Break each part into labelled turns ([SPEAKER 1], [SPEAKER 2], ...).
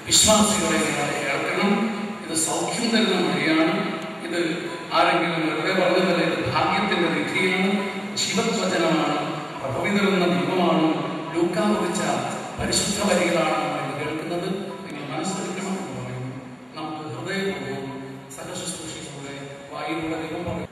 [SPEAKER 1] വിശ്വാസികളെ കേൾക്കണം. ഇത് സൗഖ്യം തരുന്ന മഴയാണ്. ഇത് ആരെങ്കിലും വെറുതെ പറഞ്ഞതല്ല, ഇത് ഭാഗ്യത്തിൻ്റെ നിധിയാണ്, ജീവത്വചനമാണ്, പ്രഭവിതരുന്ന ദൈവമാണ്, ലൂക്കാ കുറിച്ച പരിശുദ്ധ വരികളാണ് നമ്മൾ ഇത് കേൾക്കുന്നത്. നിങ്ങൾ മനസ്സിലാക്കണം എന്ന് പറയുന്നു. നമുക്ക് ഹൃദയപൂർവ്വം സഹശുശ്രൂഷയിലൂടെ വായിലൂടെ ദൈവം പറയും.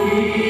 [SPEAKER 2] Thank you.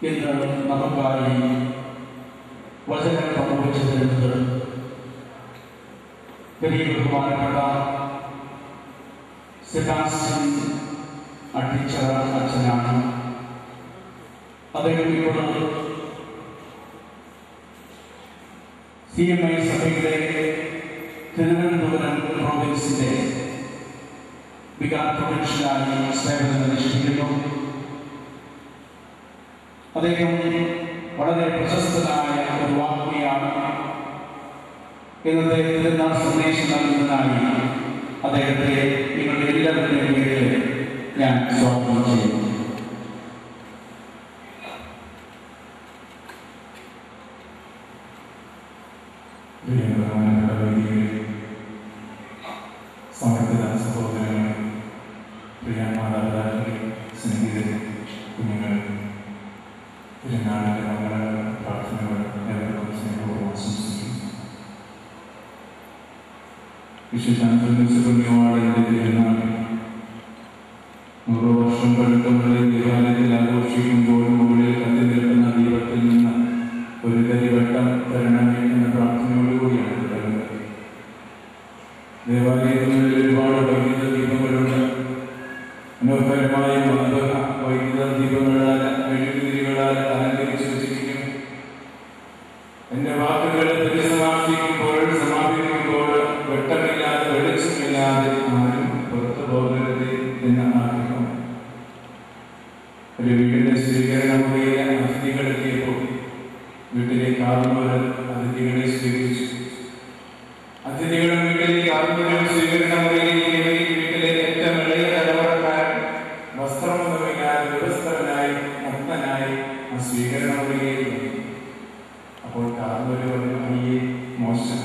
[SPEAKER 2] ഇന്ന് നമുക്കായി വചനം പങ്കുവച്ചു തരുന്നത് വലിയ ബഹുമാനപ്പെട്ട സെബാസ്റ്റ്യൻ അട്ടിച്ചറ അച്ഛനാണ്. അദ്ദേഹം ഇപ്പോൾ CMI സഭയിലെ തിരുവനന്തപുരം പ്രോവിൻസിന്റെ വികാർ പ്രൊവിൻഷ്യലായി സേവനമനുഷ്ഠിക്കുന്നു. അദ്ദേഹം വളരെ പ്രശസ്തനായ ഒരു വാഗ്മിയാണ്. ഇന്നത്തെ തിരുനാൾ സന്ദേശം നൽകുന്നതിനായി അദ്ദേഹത്തെ നിങ്ങളുടെ എല്ലാവരുടെയും പേരിൽ ഞാൻ സ്വാഗതം ചെയ്യുന്നു.
[SPEAKER 3] സമർപ്പിത സഹോദരങ്ങളെ, പ്രിയ മാതാപിതാക്കളെ, സ്നേഹിതരെ, കുഞ്ഞുങ്ങൾ, പെരുന്നാളിന്റെ മംഗള പ്രാർത്ഥനകൾ ഏവർക്കും സ്നേഹപൂർവ്വം ആശംസിക്കുന്നു. വിശുദ്ധ പുണ്യവാളന്റെ തിരുനാൾ 100 വർഷം പഴക്കമുള്ള ദേവാലയത്തിൽ ആഘോഷിക്കുമ്പോൾ മുകളിൽ കത്തി നിൽക്കുന്ന ദീപത്തിൽ നിന്ന് ഒരു കരിവട്ടം തരണമേ എന്ന പ്രാർത്ഥനയോടുകൂടിയാണ് തുടങ്ങുന്നത്. ദേവാലയങ്ങളിൽ ഒരുപാട് വൈദ്യുത ദീപങ്ങളുണ്ട്. മനോഹരമായ വൈദ്യുത ദീപങ്ങളാൽ മെഴുകുതിരികളാൽ അലങ്കരിച്ചു വെച്ചിരിക്കുന്നു. എന്റെ വാക്കുകൾ സമാപിക്കുമ്പോൾ വെട്ടമില്ലാതെ വെളിച്ചമില്ലാതെ ആരും പുറത്തു പോകരുത് എന്ന ആഗ്രഹം. ഒരു വീടിന്റെ സ്വീകരണ മുറിയിലെ അതിഥികളെത്തിയപ്പോൾ വീട്ടിലേക്ക് ആറുന്നവർ അതിഥികളെ സ്വീകരിച്ചു. അതിഥികളും വീട്ടിലേക്ക് ആറുന്നവരും സ്വീകരണ മുറിയിലേക്ക് വീട്ടിലെ ഏറ്റവും ഇളയ തലമുറക്കാരൻ വസ്ത്രമൊന്നുമില്ലാതെ വ്യവസ്ഥനായി നഗ്നനായി ആ സ്വീകരണ മുറിയിലേക്ക് വന്നു. അപ്പോൾ കാർന്നവര് പറഞ്ഞു, അയ്യേ മോശം,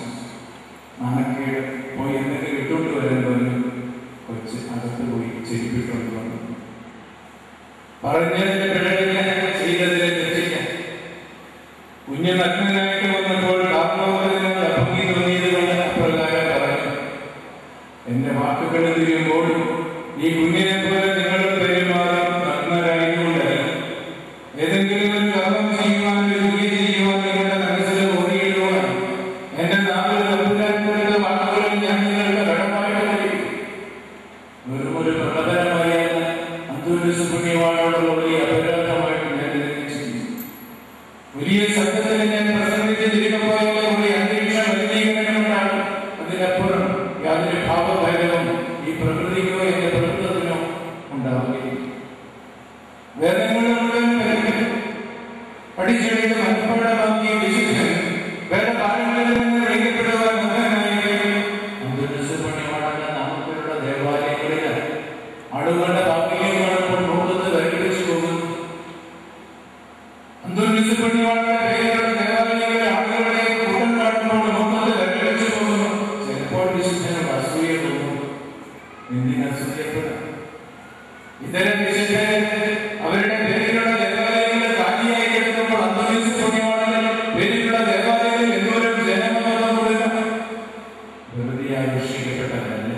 [SPEAKER 3] നാണക്കേട്, പോയി എന്തെങ്കിലും ഇട്ടുകൊണ്ട് വരാൻ പറഞ്ഞു. കൊച്ച് അകത്ത് പോയി ചെരിപ്പിട്ടുകൊണ്ട് വന്നു. പറഞ്ഞതിന്റെ പിഴവില്ല, ചെയ്തതിനെ തെറ്റില്ല. കുഞ്ഞ് നഗ്നനായിട്ട് വന്നപ്പോൾ കാർന്നവർക്ക് അഭംഗി തോന്നിയത് കൊണ്ട് അപ്രകാരം പറഞ്ഞു, എന്റെ വാക്കുകൾ തിരിയുമ്പോൾ ഈ കുഞ്ഞിനെ പോലെ നിങ്ങളും പെരുമാറും നഗ്നരായതുകൊണ്ടല്ല. ഏതെങ്കിലും ഒരു കർമ്മം ചെയ്യുവാൻ, ചെയ്യുവാൻ നിങ്ങളുടെ മനസ്സിൽ ഓടിയിടുവാൻ എന്റെ നാവിൽ നമ്പുരാനുള്ള വാക്കുകളിൽ ഞാൻ നിങ്ങളുടെ കടമായിട്ട് കഴിയും. ഒരു പ്രബലമായ അന്തോന്യവാളോടുള്ള വലിയ അപരാധമായിട്ട് ഞാൻ നിർമ്മിച്ചിരിക്കുന്നു. വലിയ ശബ്ദത്തിൽ ഞാൻ പ്രസംഗിച്ച് തിരികെപ്പോയുള്ള അന്തരീക്ഷ മലിനീകരണമുണ്ടാകും. അതിനപ്പുറം യാതൊരു ഭാവഭേദവും ഈ പ്രകൃതിക്കോ എന്റെ പ്രകൃതത്തിനോ ഉണ്ടാവുകയില്ല. വേദങ്ങളുടെ പഠിച്ചെടുത്ത് മനഃപ്പാടമാക്കിയ വിശുദ്ധൻ വേറെ കാലങ്ങളിൽ നിന്ന് വിളിക്കപ്പെടുവാൻ നാമത്തിലുള്ള ദേവാലയങ്ങളിൽ ആളുകളുടെ താല്പര്യം കാണുമ്പോൾ മുഖത്ത് ധരിപ്പിച്ചു പോകുന്നു. അന്തോന്യവാളുടെ പേരുള്ള ദേവാലയങ്ങളിൽ ആളുകളുടെ കൂട്ടം കാണുമ്പോൾ മുഖത്ത് ധരിപ്പിച്ചു പോകുന്നു. ചിലപ്പോൾ വിശുദ്ധന് അസൂയ തോന്നുന്നു. എന്തിന് അസൂയപ്പെടാം? ഇത്തരം വിശുദ്ധരെ അവരുടെ പേരിലുള്ള ദേവാലയങ്ങൾ കാലിയായി കിടക്കുമ്പോൾ അന്തോന്യവാളുടെ പേരിലുള്ള ദേവാലയങ്ങളിൽ എന്തോരം ജനമെന്നുള്ള വെറുതെ ആകർഷിക്കപ്പെട്ടതല്ല.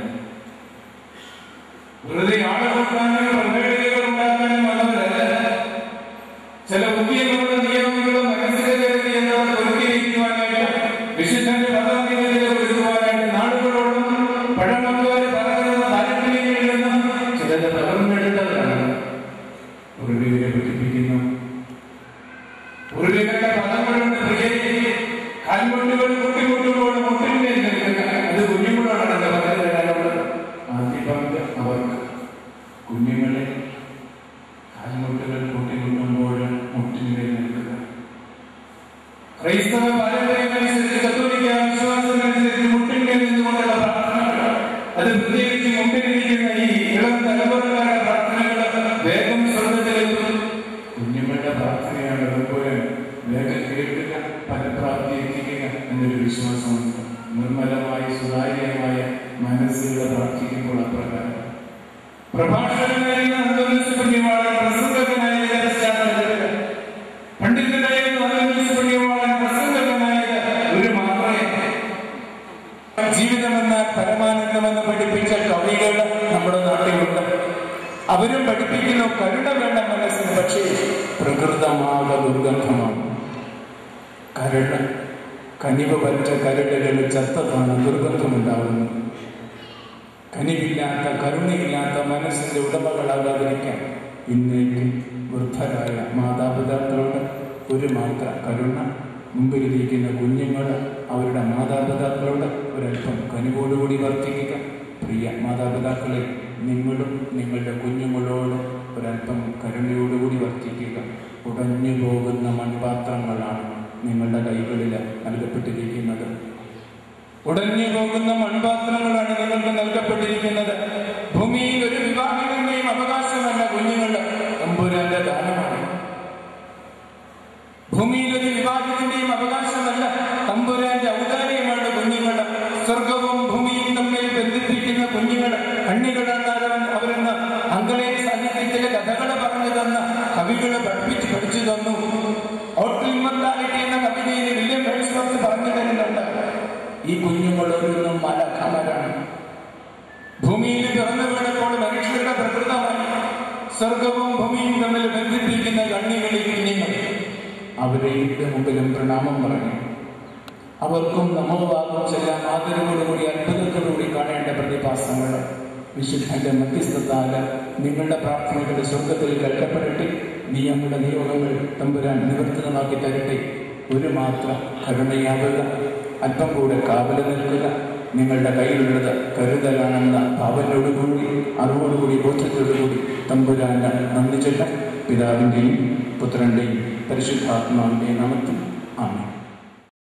[SPEAKER 3] വെറുതെ ആളുകൂട്ടാനും പങ്കാളികൾ ഉണ്ടാക്കാനും വന്നതല്ല. ചില ഉദ്യമങ്ങളും നിയമങ്ങളും മനസ്സിലാക്കി എന്നവർ ഒരുക്കിയിരിക്കുവാനായിട്ട് വിശുദ്ധന്റെ പദാധികാരികളെ ഒരുക്കുവാനായിട്ട് നാടുകളോടും പഴമക്കാർ പറയുന്ന താല്പര്യങ്ങളിൽ നിന്നും ചിലത് പകർന്നെടുത്തതാണ്. ഉറുവിനെ പഠിപ്പിക്കുന്നു. ഉറുവികളുടെ പദങ്ങളുണ്ട്. കാൽമുട്ടുകൾ കൂട്ടിമുട്ടുമ്പോൾ മുട്ടിന്റെ അത് കുഞ്ഞുങ്ങളോടാണ് എന്റെ പറഞ്ഞു തരാനുള്ളത്. ആദ്യ പങ്ക് അവർക്ക്. കുഞ്ഞുങ്ങളെ കാൽമുട്ടുകൾ കൂട്ടിമുട്ടുമ്പോൾ മുട്ടിന്റെ നിൽക്കുക. ക്രൈസ്തവ പാരമ്പര്യമനുസരിച്ച്, കത്തോലിക്ക വിശ്വാസമനുസരിച്ച് മുട്ടിന്റെ നിന്നുകൊണ്ടുള്ള പ്രാർത്ഥനകൾ, അത് പ്രത്യേകിച്ച് മുട്ടിലിരിക്കുന്ന ഈ ഇളം തലമുറക്കാരുടെ പ്രാർത്ഥനകൾ വേഗം സ്വർഗത്തിലെത്തും. കുഞ്ഞുങ്ങളുടെ പ്രാർത്ഥനയാണ് അതുപോലെ വേഗം കേൾക്കുക, ഫലപ്രാപ്തി എത്തിക്കുക എന്നൊരു വിശ്വാസമുണ്ട്. നിർമ്മലമായ സുതാര്യമായ മനസ്സുകളെ പ്രാർത്ഥിക്കുമ്പോൾ അപ്രകാരം പ്രഭാഷകനായ പ്രസംഗകനായ പണ്ഡിതനായ പ്രസംഗകനായ ഒരു മാത്രമേ ജീവിതമെന്ന പരമാനന്ദമെന്ന് പഠിപ്പിച്ച കവികൾ നമ്മുടെ നാട്ടിലുണ്ട്.
[SPEAKER 2] അവരും പഠിപ്പിക്കുന്നു കരുണ വേണ്ട മനസ്സിന്. പക്ഷേ പ്രകൃതമാക ദുർഗന്ധമാണ്. കനിവ് പറ്റ കരടുകൾ ചത്തതാണ് ദുർഗന്ധമുണ്ടാകുന്നു. കനിവില്ലാത്ത കരുണയില്ലാത്ത മനസ്സിന്റെ ഉടമകളാകാതിരിക്കാൻ ഇന്നേക്ക് വൃദ്ധരായ മാതാപിതാക്കളോട് ഒരു മാത്ര കരുണ, മുമ്പിലിരിക്കുന്ന കുഞ്ഞുങ്ങൾ അവരുടെ മാതാപിതാക്കളോട് ഒരല്പം കനിവോടുകൂടി വർത്തിക്കുക. പ്രിയ മാതാപിതാക്കളെ, നിങ്ങളും നിങ്ങളുടെ കുഞ്ഞുങ്ങളോട് ഒരല്പം കരുണയോടുകൂടി വർത്തിക്കുക. ഉടഞ്ഞു പോകുന്ന മൺപാത്രങ്ങളാണ് നിങ്ങളുടെ കൈകളിൽ നൽകപ്പെട്ടിരിക്കുന്നത്. ഉടഞ്ഞു പോകുന്ന മൺപാത്രങ്ങളാണ് നിങ്ങൾക്ക് നൽകപ്പെട്ടിരിക്കുന്നത്. ഭൂമിയിൽ ഒരു വിവാഹിതന്റെയും അവകാശമല്ല കുഞ്ഞുങ്ങൾ, തമ്പുരാന്റെ ദാനമാണ്. ഭൂമിയിൽ ഒരു വിവാഹിതന്റെയും അവകാശമല്ല, തമ്പുരാന്റെ ഔദാര്യമാണ് കുഞ്ഞുങ്ങൾ. സ്വർഗവും ഭൂമിയും തമ്മിൽ ബന്ധിപ്പിക്കുന്ന കുഞ്ഞുങ്ങൾ കണ്ണികളാണ് അവരെന്ന് ആംഗലേയ സാഹിത്യത്തിലെ കഥകൾ പറഞ്ഞു തന്ന കവികൾ പഠിച്ചു തന്നു. ഓട്ടൽ ഇമ്മോർട്ടാലിറ്റി എന്ന കവിതയിൽ വില്യം വേഴ്സ്വർത്ത് പറഞ്ഞു തരുന്നുണ്ട്, ഈ കുഞ്ഞുങ്ങളൊന്നും മലക്കമരാണ്. ഭൂമിയിൽ പിറന്നു വീണപ്പോൾ മനുഷ്യരുടെ പ്രകൃതമായി സ്വർഗവും ഭൂമിയും തമ്മിൽ ബന്ധിപ്പിക്കുന്ന കണ്ണികളിൽ കുഞ്ഞുങ്ങൾ. അവരുടെ മുമ്പിലും പ്രണാമം പറഞ്ഞു. അവർക്കും നമോവാദം ചെല്ലാൻ ആദരവോടുകൂടി അത്ഭുതത്തോടുകൂടി കാണേണ്ട പ്രതിഭാസങ്ങൾ വിശുദ്ധന്റെ മധ്യസ്ഥത്താൽ നിങ്ങളുടെ പ്രാർത്ഥനകളുടെ സ്വർഗത്തിൽ കേൾക്കപ്പെടട്ടെ. നിങ്ങളുടെ നിയോഗങ്ങൾ തമ്പുരാൻ നിവർത്തിതമാക്കി തരട്ടെ. ഒരു മാത്രം കരുണയാവുക, അല്പം കൂടെ കാവല് നിൽക്കുക. നിങ്ങളുടെ കയ്യിലുള്ളത് കരുതലാണെന്ന ഭാവനയോടുകൂടി അറിവോടുകൂടി ബോധ്യത്തോടുകൂടി തമ്പുരാന് നന്ദി ചൊല്ലാം. പിതാവിൻ്റെയും പുത്രൻ്റെയും പരിശുദ്ധാത്മാവിൻ്റെയും നാമത്തിൽ ആമേൻ.